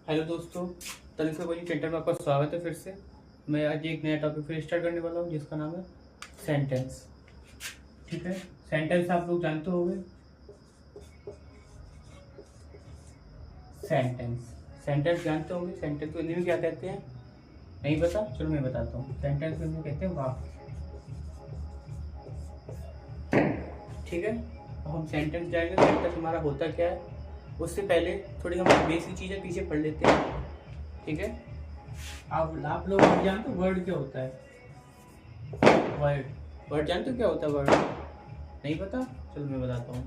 Hello दोस्तों, Tanishq coaching centre में आपका स्वागत है। फिर से मैं आज एक नया टॉपिक फिर स्टार्ट करने वाला हूँ जिसका नाम है सेंटेंस। ठीक है, सेंटेंस आप लोग जानते होंगे। सेंटेंस सेंटेंस जानते होंगे। सेंटेंस को हिंदी में क्या कहते हैं, नहीं पता? चलो मैं बताता हूँ। सेंटेंस को हिंदी में कहते हैं वाक्य। ठीक है, अब हम सेंटेंस जाएंगे। सेंटेंस हमारा होता क्या है, उससे पहले थोड़ी हम बेसिक चीज़ें पीछे पढ़ लेते हैं। ठीक है, आप लोग जानते हो वर्ड क्या होता है? वर्ड जानते हो क्या होता है वर्ड? नहीं पता? चलो मैं बताता हूँ।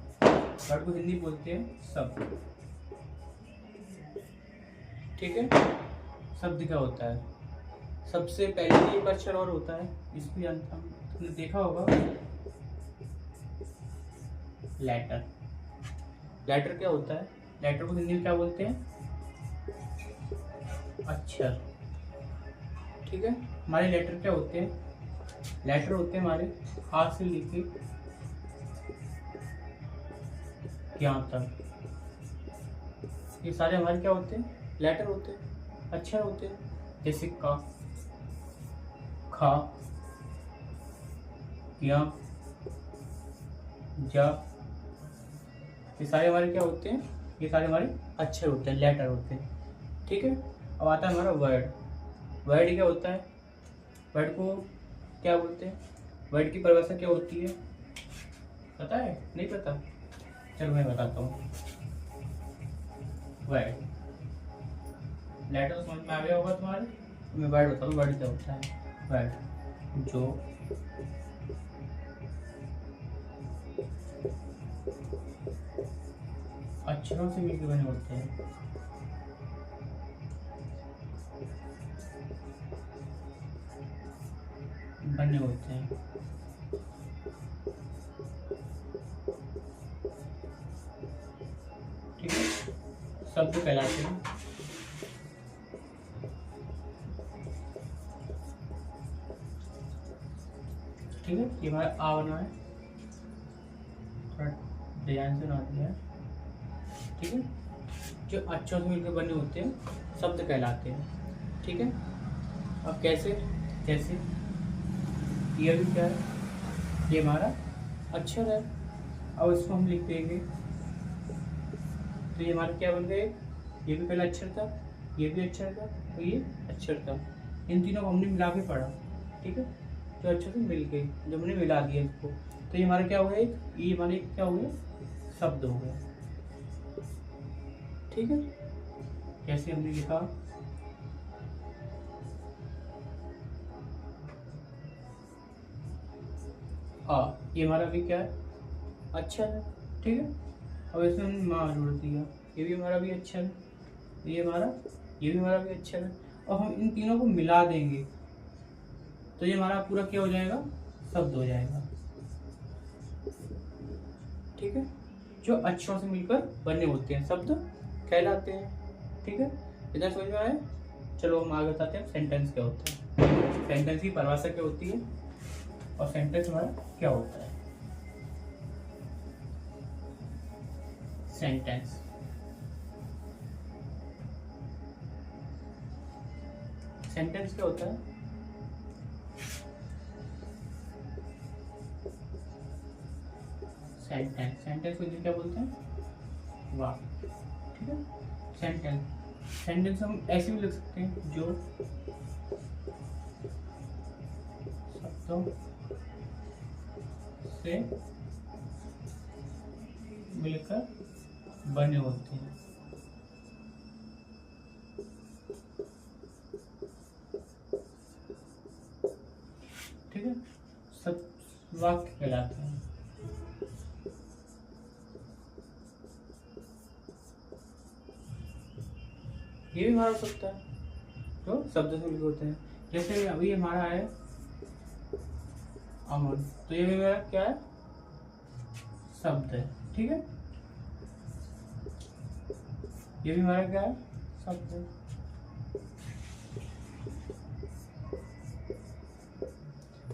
वर्ड को हिंदी बोलते हैं शब्द। ठीक है, शब्द क्या होता है? सबसे पहले एक अक्षर और होता है, इसको जानता हूँ, तुमने देखा होगा, लेटर। लेटर क्या होता है? लेटर को हिंदी में क्या बोलते हैं? अक्षर। ठीक है, हमारे लेटर क्या होते हैं? लेटर होते हैं हमारे हाथ से लिखे यहाँ तक, ये सारे हमारे क्या होते हैं? लेटर होते हैं, अक्षर होते हैं। जैसे का, खा, या, जा, ये सारे हमारे क्या होते हैं? ये सारे हमारे अक्षर होते हैं, लेटर होते हैं। ठीक है, अब आता है हमारा वर्ड। वर्ड क्या होता है? वर्ड को क्या बोलते हैं? वर्ड की परिभाषा क्या होती है, पता है? नहीं पता? चलो मैं बताता हूँ। वर्ड, लेटर समझ में आ गया होगा तुम्हारे। मैं वर्ड बताऊँ, वर्ड क्या होता है? वर्ड जो अक्षरों से मिलकर बने होते हैं। बने होते हैं। ठीक है, शब्द कहलाते हैं। ठीक है, ये हमारा आ बना है, थोड़ा डिजाइन से बना दिया है। ठीक है, जो अक्षरों से मिलकर बने होते हैं शब्द कहलाते हैं। ठीक है, अब कैसे? जैसे ये भी क्या है? ये हमारा अक्षर है। अब इसको हम लिख देंगे तो ये हमारा क्या बन गया? ये भी पहला अक्षर था, ये भी अक्षर था, और ये अक्षर था। इन तीनों को हमने मिला के पढ़ा। ठीक है, जो अक्षर से मिल गए, जब हमने मिला दिया इसको, तो ये हमारा क्या हो गया? ये हमारे क्या हो गया? शब्द हो गया। ठीक है, जैसे हमने लिखा ये हमारा भी क्या है? अक्षर है। ठीक है, अब इसमें हमने माँ जोड़ दिया, ये भी हमारा भी अक्षर है, ये भी हमारा भी अक्षर है। और हम इन तीनों को मिला देंगे तो ये हमारा पूरा क्या हो जाएगा? शब्द हो जाएगा। ठीक है, जो अक्षरों से मिलकर बने होते हैं शब्द कहलाते हैं। ठीक है, इधर समझ में आया? चलो हम आगे बताते हैं सेंटेंस क्या होता है। सेंटेंस की परिभाषा क्या होती है और सेंटेंस हमारा क्या होता है? सेंटेंस सेंटेंस क्या होता है? सेंटेंस को क्या बोलते हैं? वाक्य। ठीक है, सेंटेंस हम ऐसे भी लिख सकते हैं, जो शब्दों से मिलकर बने होते हैं। ठीक है, सब वाक्य कहलाते हैं। ये भी हमारा हो सकता है, जो शब्द से मिलकर होते हैं। जैसे अभी हमारा है अमन, तो ये भी मेरा क्या है? शब्द है। ठीक है, ये भी हमारा क्या है? शब्द है।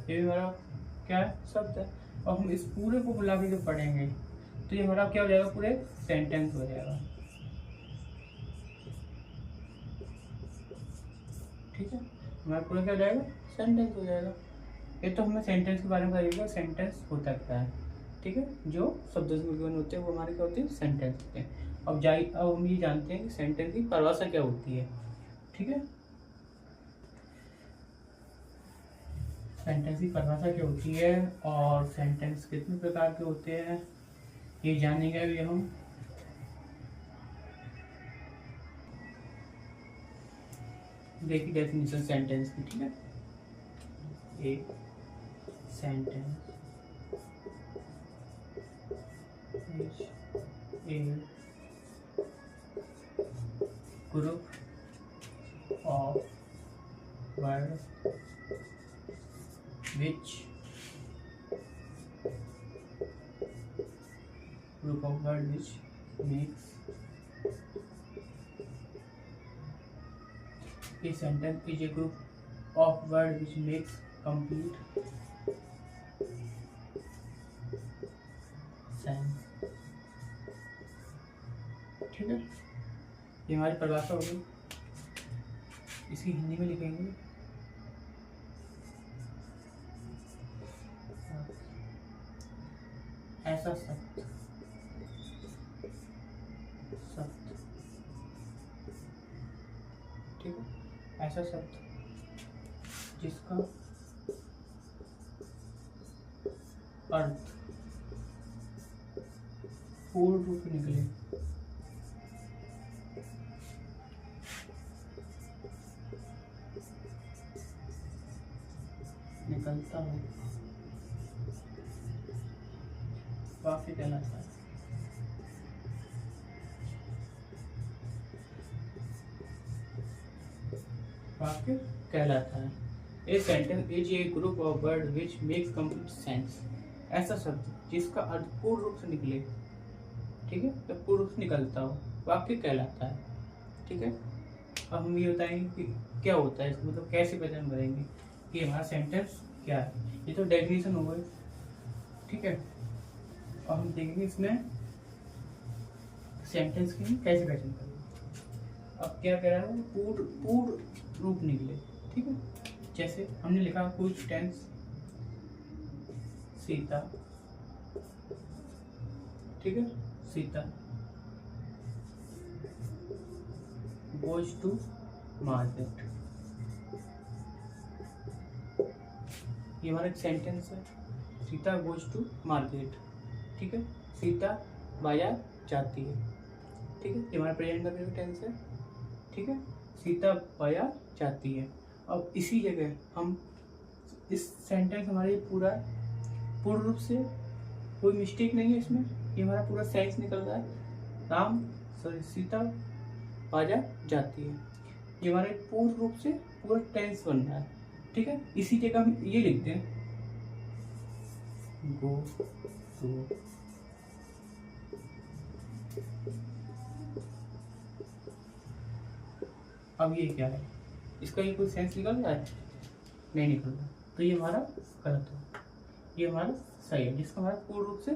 ये भी हमारा क्या है? शब्द है। और हम इस पूरे को बुला के जब पढ़ेंगे तो ये हमारा क्या हो जाएगा? पूरे सेंटेंस हो जाएगा। ठीक है, हमारा पूरा क्या हो जाएगा, सेंटेंस हो जाएगा। ये तो हमें सेंटेंस के बारे में बताइएगा, सेंटेंस होता क्या है। ठीक है, जो शब्दों से मिलकर होते हैं वो हमारे क्या होते हैं, सेंटेंस होते हैं। अब हम ये जानते हैं कि सेंटेंस की परिभाषा क्या होती है। ठीक है, सेंटेंस की परिभाषा क्या होती है और सेंटेंस कितने प्रकार के होते हैं ये जानेंगे अभी हम। देखिए डेफिनेशन सेंटेंस की। ठीक है, एक sentence is a group of word which makes a sentence is a group of words which makes complete sense। ठीक है, ये हमारी परिभाषा हो गई। इसकी हिंदी में लिखेंगे ऐसा शब्द ठीक है, ऐसा शब्द जिसका अर्थ पूर्ण रूप निकले, निकलता हो, वाक्य कहलाता है। वाक्य कहलाता है। A sentence is a group of word which makes complete sense. ऐसा शब्द जिसका अर्थ पूर्ण रूप से निकले, ठीक है, तो पूर्ण रूप से निकलता हो, वाक्य कहलाता है। ठीक है, अब हम ये बताएंगे कि क्या होता है इसका मतलब, कैसे पहचान करेंगे कि हमारा सेंटेंस क्या है। ये तो डेफिनेशन हो गई। ठीक है, और हम देखेंगे इसमें सेंटेंस की कैसे पहचान करेंगे। अब क्या कह रहा है, पूर्ण रूप निकले। ठीक है, जैसे हमने लिखा कुछ टेंस, सीता, ठीक है, सीता गोज टू मार्केट। ये हमारा एक सेंटेंस है, सीता गोज टू मार्केट। ठीक है, सीता बाजार जाती है। ठीक है, ये हमारा प्रेजेंट का टेंस है। ठीक है, सीता बाजार जाती है। अब इसी जगह हम इस सेंटेंस हमारे पूरा पूर्ण रूप से कोई मिस्टेक नहीं है इसमें, ये हमारा पूरा सेंस निकल रहा है। सीता बाजार जाती है, ये हमारे पूर्ण रूप से पूरा टेंस बन रहा है। ठीक है, इसी जगह हम ये लिखते हैं गो टू। अब ये क्या है, इसका ये कोई सेंस निकल रहा है, नहीं निकल रहा, तो ये हमारा गलत हो, ये हमारा सही है, जिसका हमारा पूर्ण रूप से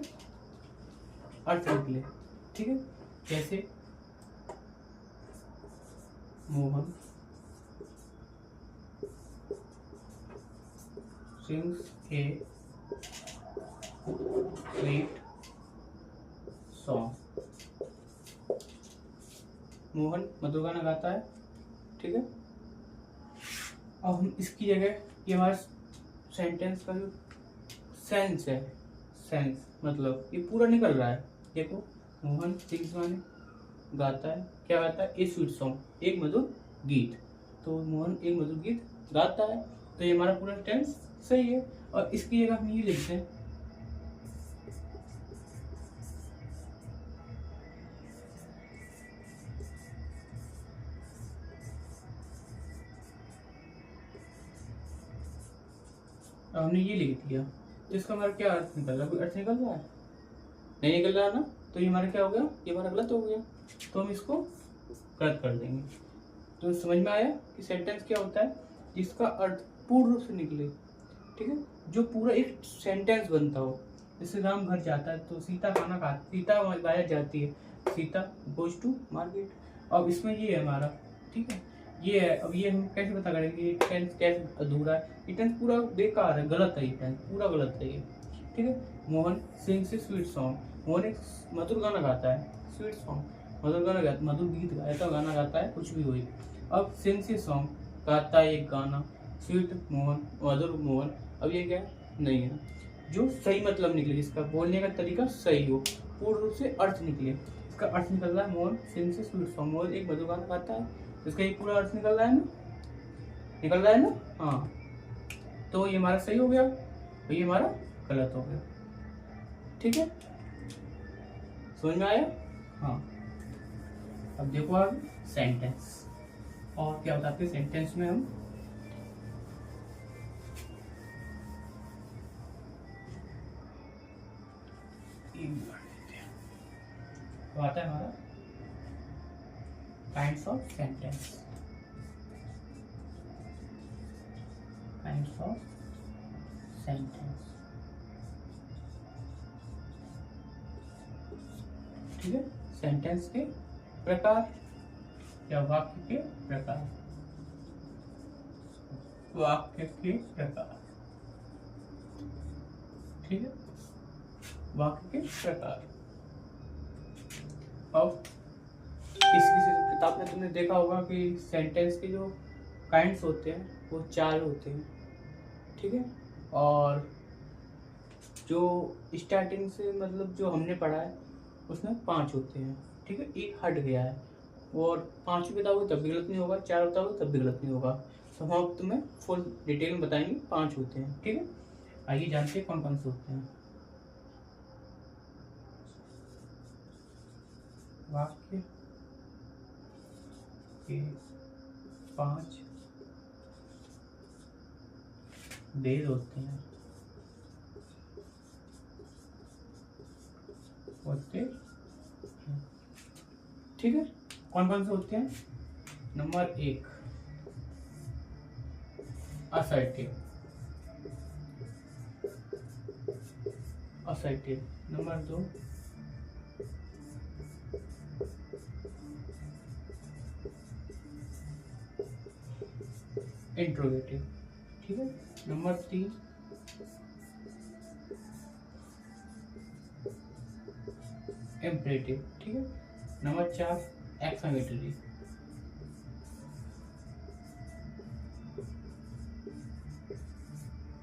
अर्थ निकले। ठीक है, जैसे Mohan sings a sweet song। Mohan मधुर गाना गाता है। ठीक है, अब हम इसकी जगह ये हमारा सेंटेंस का जो सेंस है, सेंस मतलब ये पूरा निकल रहा है। देखो, मोहन सिंग्स माने गाता है, क्या गाता है, ए स्वीट सॉन्ग, एक मधुर गीत। तो मोहन एक मधुर गीत गाता है, तो ये हमारा पूरा टेंस सही है। और इसकी जगह हम ये लिखते हैं हमने ये लिख दिया, तो इसका हमारा क्या अर्थ निकल रहा है, कोई अर्थ निकल रहा है, नहीं निकल रहा ना, तो ये हमारा क्या हो गया, ये हमारा गलत हो गया, तो हम इसको गलत कर देंगे। तो समझ में आया कि सेंटेंस क्या होता है, जिसका अर्थ पूर्ण रूप से निकले। ठीक है, जो पूरा एक सेंटेंस बनता हो। जैसे राम घर जाता है तो सीता खाना खाती, सीता बाजार जाती है, सीता गोज टू मार्केट। अब इसमें ये है हमारा, ठीक है, ये है। अब ये हम कैसे पता करेंगे ये टेंस कैसे अधूरा है? ये टेंस पूरा बेकार है, गलत है, ये टेंस पूरा गलत है ये। ठीक है। मोहन सिंग्स ए स्वीट सॉन्ग। मोहन एक मधुर गाना गाता है, स्वीट सॉन्ग मधुर गाना गाता, मधुर गीत गाता, गाना गाता है, कुछ भी हो। अब सिंग्स ए सॉन्ग गाता है एक गाना, स्वीट मोहन मधुर मोहन। अब ये क्या है? नहीं है। जो सही मतलब निकले, जिसका बोलने का तरीका सही हो, पूर्ण रूप से अर्थ निकले। इसका अर्थ निकल रहा है मोहन सिंग्स ए स्वीट सॉन्ग, मोहन एक मधुर गाना गाता है, इसका ये पूरा अर्थ निकल रहा है ना, निकल रहा है ना। हाँ, तो ये हमारा सही हो गया, तो ये हमारा गलत हो गया। ठीक है, समझ में आया? हाँ। अब देखो आगे सेंटेंस, और क्या बताते हैं सेंटेंस में हम। तो आता है हमारा kinds of sentence, kinds of sentence. ठीक है, सेंटेंस के प्रकार या वाक्य के प्रकार, वाक्य के प्रकार। ठीक है, वाक्य के प्रकार। अब किसी किताब में तुमने देखा होगा कि सेंटेंस के जो काइंड्स होते हैं वो 4 होते हैं। ठीक है, और जो स्टार्टिंग से मतलब जो हमने पढ़ा है उसमें 5 होते हैं। ठीक है, एक हट गया है, और 5 भी बताओगे तब भी गलत नहीं होगा, 4 बताओगे तब भी गलत नहीं होगा। तो हम तुम्हें फुल डिटेल में बताएंगे 5 होते हैं। ठीक है, आइए जानते हैं कौन कौन से होते हैं। वाक्य के 5 भेद होते हैं, ठीक है, कौन कौन से होते हैं? Number 1 assertive, assertive. Number 2 interrogative. ठीक है, नंबर 3 इम्परेटिव। ठीक है, नंबर 4 एक्सक्लेमेटरी।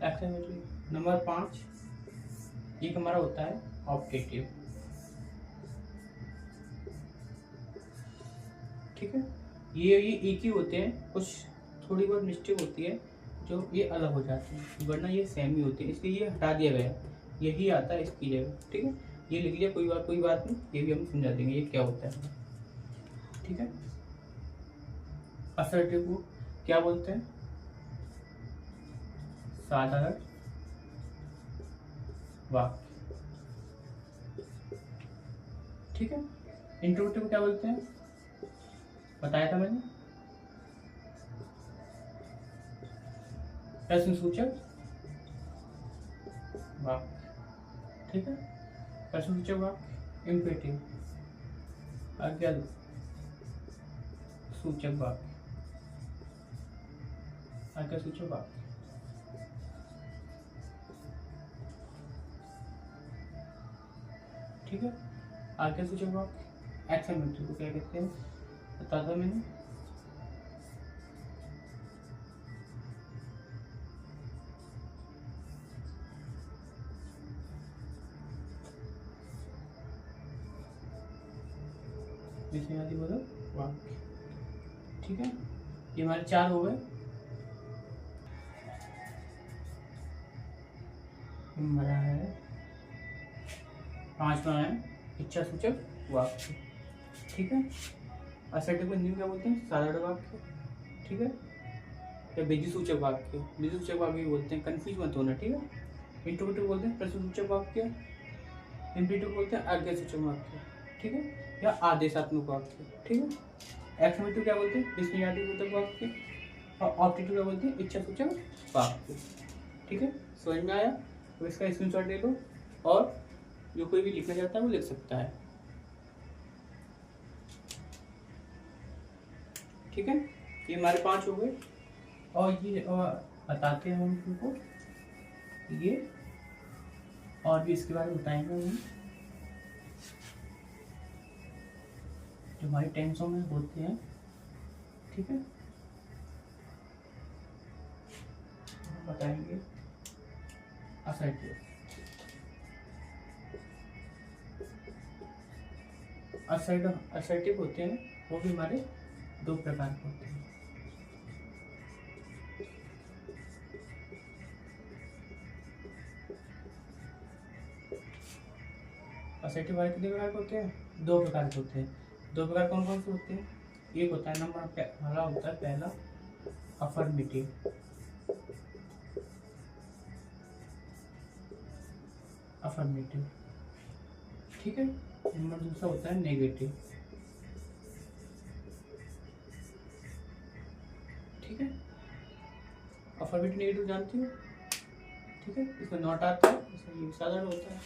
एक्सक्लेमेटरी। नंबर 5 एक हमारा होता है ऑप्टेटिव। ठीक है, ये एक ही होते हैं, कुछ थोड़ी बहुत मिस्टेक होती है जो ये अलग हो जाती है, वरना ये सेम ही होती है, इसलिए ये हटा दिया गया, यही आता है इसकी जगह। ठीक है, ये लिख लिया, कोई बात नहीं, ये भी हम समझा देंगे ये क्या होता है। ठीक है, असर्टिव को क्या बोलते हैं? साधारण वाक्य। ठीक है, इंट्रोगेटिव क्या बोलते हैं? बताया था मैंने, प्रश्नसूचक वाक्य। ठीक है, प्रश्नसूचक वाक्य। इम्पेरेटिव आज्ञा सूचक वाक्य, आज्ञा सूचक वाक्य। ठीक है, आज्ञा सूचक वाक्य। एक्सक्लेमेटरी को क्या कहते हैं? बता दो मैंने, विषयादि बोलो वाक्य। ठीक है, ये हमारे 4 हो गए। हमारा है 5वां है इच्छा सूचक वाक्य। ठीक है, असर्टिव को हिंदी क्या बोलते हैं? साधारण वाक्य। ठीक है, या विधि सूचक वाक्य, विधि सूचक वाक्य भी बोलते हैं, कंफ्यूज मत होना। ठीक है, इंट्रोगेटिव बोलते हैं प्रश्नसूचक वाक्य, इम्पेरेटिव बोलते हैं आज्ञा सूचक वाक्य। ठीक है, या आदेशात्मक वाक्य। ठीक है, एक्सक्लेमेटिव क्या बोलते हैं? विस्मयादिबोधक वाक्य, और ऑप्टेटिव क्या बोलते हैं? इच्छा सूचक वाक्य। ठीक है, समझ में आया? तो इसका स्क्रीनशॉट ले लो, और जो कोई भी लिखना चाहता है वो लिख सकता है। ठीक है, ये हमारे 5 हो गए। और ये बताते हैं हम तुमको ये, और भी इसके बारे में बताएंगे हम, जो हमारी टेंसों में होते हैं। ठीक है, बताएंगे असर्टिव। असर्टिव होते हैं वो भी हमारे 2 प्रकार के होते हैं। असर्टिव वाले कितने प्रकार के होते हैं? 2 प्रकार के होते हैं। 2 प्रकार कौन कौन से होते हैं? एक होता है नंबर पहला होता है पहला अफर्मेटिव, अफर्मेटिव। ठीक है, नंबर दूसरा होता है नेगेटिव। ठीक है, अफर्मेटिव नेगेटिव जानती हो? ठीक है, इसमें नॉट आता है, इसमें ये साधारण होता है।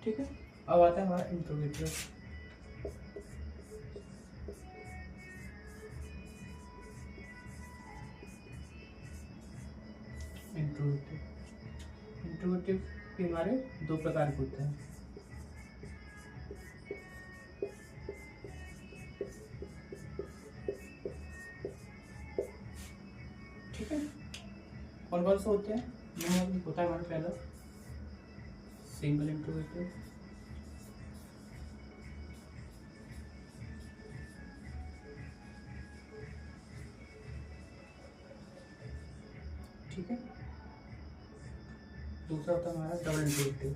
ठीक है, अब आता है हमारा इंट्रोगेटिव। इंट्रोगेटिव के हमारे 2 प्रकार के होते हैं। ठीक है, कौन कौन से होते हैं? होता है हमारा पहला सिंगल इंट्रोगेटिव, ठीक है। दूसरा होता है हमारा डबल इंट्रोगेटिव,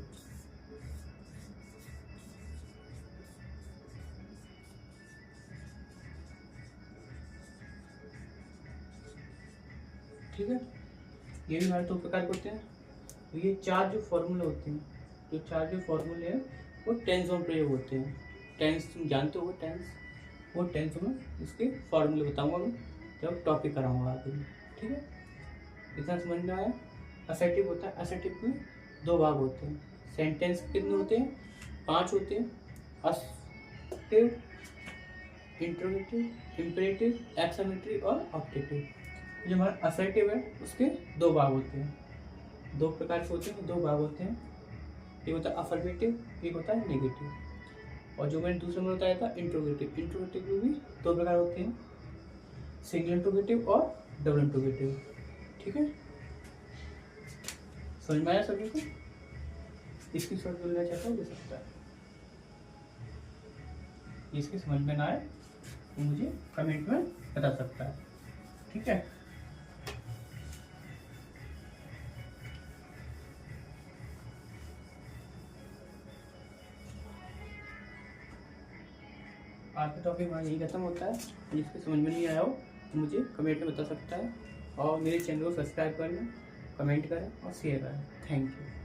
ठीक है। ये भी हमारे 2 प्रकार के होते हैं। तो ये 4 जो फॉर्मूले होते हैं, जो 4 जो फॉर्मूले हैं वो टेंस में प्रयोग होते हैं। टेंस तुम जानते हो, टेंस, वो टेंस में इसके फॉर्मूले बताऊंगा मैं जब टॉपिक कराऊंगा आगे। ठीक है, इतना समझ में आया? असर्टिव होता है, असर्टिव में 2 भाग होते हैं। सेंटेंस कितने होते हैं? 5 होते हैं। असर्टिव, इंट्रोगेटिव, इंपेरेटिव, एक्सक्लेमेटरी और ऑब्जेक्टिव। जो हमारा असर्टिव है उसके 2 भाग होते हैं। 2 प्रकार के होते हैं, 2 भाग होते हैं। एक होता है अफर्मेटिव, एक होता है नेगेटिव। और जो मैंने दूसरे में बताया था इंट्रोगेटिव, इंट्रोगेटिव में भी 2 प्रकार होते हैं, सिंगल इंट्रोगेटिव और डबल इंट्रोगेटिव। ठीक है, समझ में आया सभी को? इसकी शॉर्ट मिलना चाहता हूँ, दे सकता है। इसकी समझ में ना आए तो मुझे कमेंट में बता सकता है। ठीक है, आज का टॉपिक हमारा यही खत्म होता है। जिसके समझ में नहीं आया हो तो मुझे कमेंट में बता सकता है। और मेरे चैनल को सब्सक्राइब करें, कमेंट करें और शेयर करें। Thank you.